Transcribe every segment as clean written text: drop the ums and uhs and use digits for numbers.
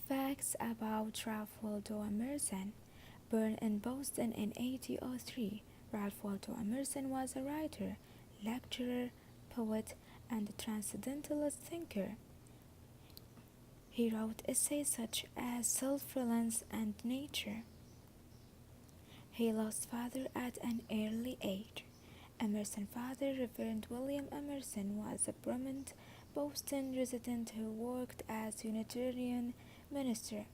Facts about Ralph Waldo Emerson. Born in Boston in 1803, Ralph Waldo Emerson was a writer, lecturer, poet, and transcendentalist thinker. He wrote essays such as Self-Reliance and Nature. He lost father at an early age. Emerson's father, Reverend William Emerson, was a prominent Boston resident who worked as Unitarian minister,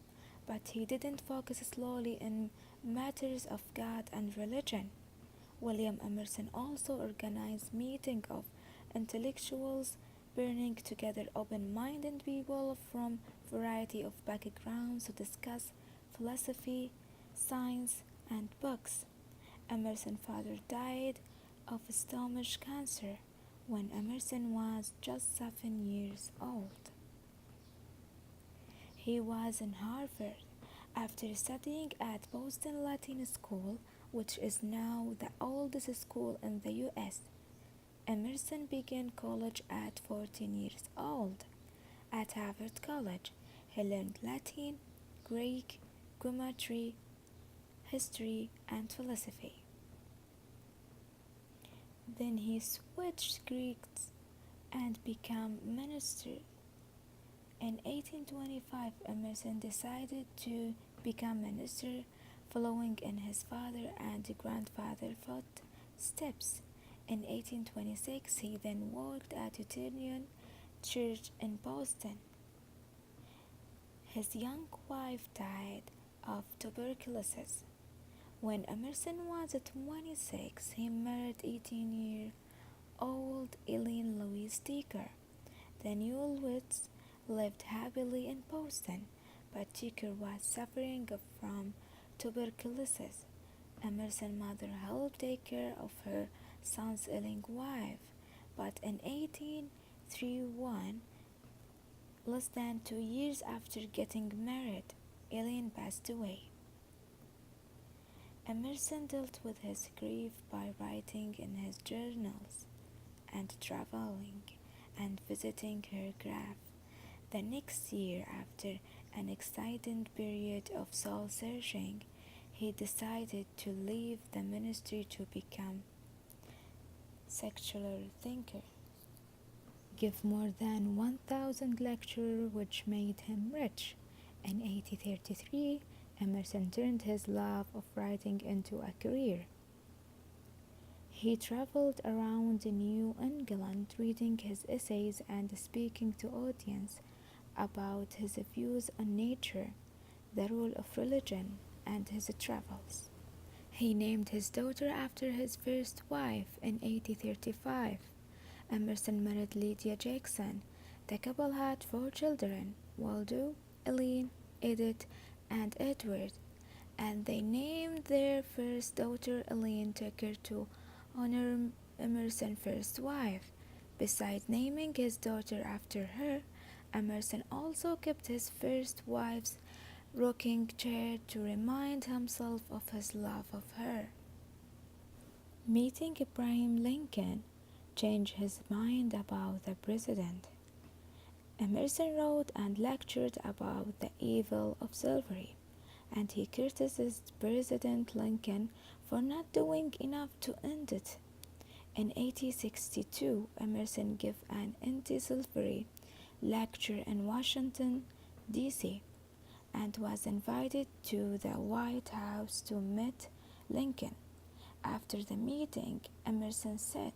but he didn't focus solely in matters of God and religion. William Emerson also organized meetings of intellectuals, bringing together open-minded people from a variety of backgrounds to discuss philosophy, science, and books. Emerson's father died of stomach cancer when Emerson was just 7 years old. He was in Harvard after studying at Boston Latin School, which is now the oldest school in the U.S. Emerson began college at 14 years old. At Harvard College, he learned Latin, Greek, geometry, history, and philosophy. Then he switched Greeks and became minister. In 1825, Emerson decided to become minister, following in his father and grandfather's footsteps. In 1826, he then worked at Unitarian Church in Boston. His young wife died of tuberculosis. When Emerson was 26, he married 18-year-old Ellen Louise Decker. The newlyweds lived happily in Boston, but Decker was suffering from tuberculosis. Emerson's mother helped take care of her son's ailing wife, but in 1831, less than 2 years after getting married, Ellen passed away. Emerson dealt with his grief by writing in his journals and traveling and visiting her grave. The next year, after an exciting period of soul-searching, he decided to leave the ministry to become secular thinker. Give more than 1,000 lectures, which made him rich. In 1833, Emerson turned his love of writing into a career. He traveled around New England reading his essays and speaking to audience about his views on nature, the role of religion, and his travels. He named his daughter after his first wife in 1835. Emerson married Lydia Jackson. The couple had 4 children, Waldo, Ellen, Edith, and Edward, and they named their first daughter Ellen Tucker to honor Emerson's first wife. Besides naming his daughter after her, Emerson also kept his first wife's rocking chair to remind himself of his love of her. Meeting Abraham Lincoln changed his mind about the president. Emerson wrote and lectured about the evil of slavery, and he criticized President Lincoln for not doing enough to end it. In 1862, Emerson gave an anti-slavery lecture in Washington, D.C., and was invited to the White House to meet Lincoln. After the meeting, Emerson said,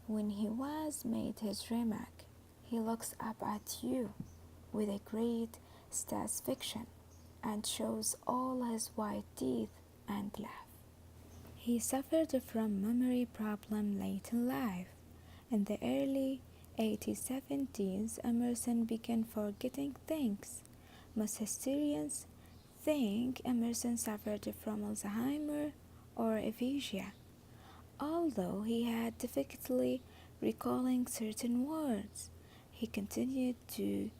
when he was made his remark, "He looks up at you with a great satisfaction and shows all his white teeth and laugh." He suffered from memory problem late in life. In the early 1870s, Emerson began forgetting things. Most historians think Emerson suffered from Alzheimer or aphasia, although he had difficulty recalling certain words. He continued to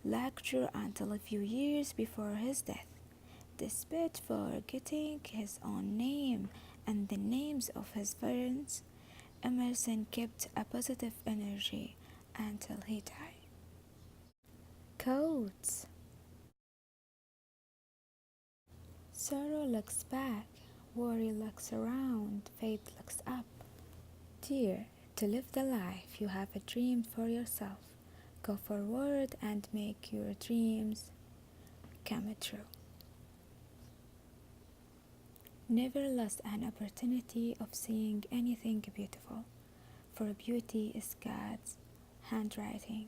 lecture until a few years before his death. Despite forgetting his own name and the names of his parents, Emerson kept a positive energy until he died. Quotes. Sorrow looks back, worry looks around, faith looks up. Dear, to live the life you have dreamed for yourself, go forward and make your dreams come true. Never lose an opportunity of seeing anything beautiful, for beauty is God's handwriting.